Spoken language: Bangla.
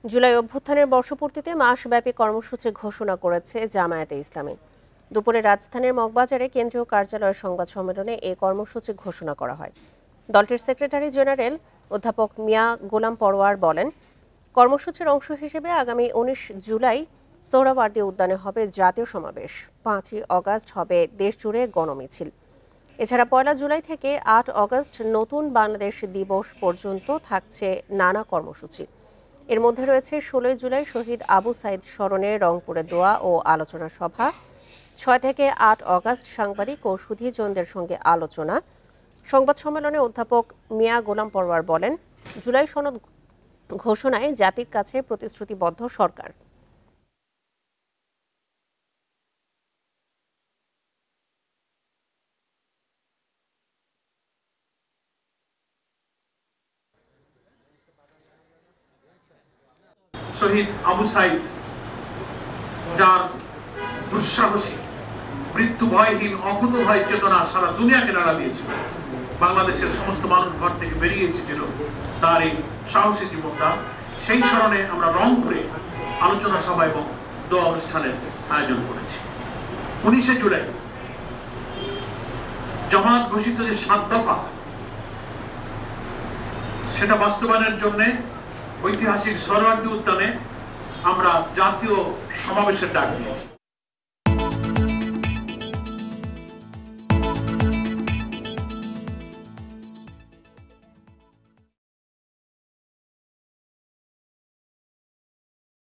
জুলাই অভ্যুত্থানের বর্ষপূর্তিতে মাসব্যাপী কর্মসূচি ঘোষণা করেছে জামায়াতে ইসলামী। দুপুরে রাজধানীর মগবাজারে কেন্দ্রীয় কার্যালয়ের সংবাদ সম্মেলনে এ কর্মসূচি ঘোষণা করা হয়। দলটির সেক্রেটারি জেনারেল অধ্যাপক মিয়া গোলাম পরোয়ার বলেন, কর্মসূচির অংশ হিসেবে আগামী ১৯ জুলাই সোহরাওয়ার্দী উদ্যানে হবে জাতীয় সমাবেশ, ৫ই অগাস্ট হবে দেশজুড়ে গণমিছিল। এছাড়া ১ জুলাই থেকে ৮ অগাস্ট নতুন বাংলাদেশ দিবস পর্যন্ত থাকছে নানা কর্মসূচি। এর মধ্যে রয়েছে ১৬ জুলাই শহীদ আবু সাইদ স্মরণে রংপুরে দোয়া ও আলোচনা সভা, ৬ থেকে ৮ অগাস্ট সাংবাদিক ও সুধীজনদের সঙ্গে আলোচনা। সংবাদ সম্মেলনে অধ্যাপক মিয়া গোলাম পরোয়ার বলেন, জুলাই সনদ ঘোষণায় জাতির কাছে প্রতিশ্রুতিবদ্ধ সরকার। শহীদ আবু সাইদ, যার দুঃসাহসী মৃত্যু ভয়হীন অকুত ভয় চেতনা সারা দুনিয়াকে নাড়া দিয়েছিল, বাংলাদেশের সমস্ত মানুষ ঘর থেকে বেরিয়ে এসেছিল তার এই সাহসী জীবনটা, সেই স্মরণে আমরা রংপুরে আলোচনা সভা এবং দোয়া অনুষ্ঠানের আয়োজন করেছি। ১৯ জুলাই জামাত ঘোষিত যে ৭ দফা, সেটা বাস্তবায়নের জন্য ঐতিহাসিক সোহরাওয়ার্দী উদ্যানে আমরা জাতীয় সমাবেশের ডাক দিয়েছি।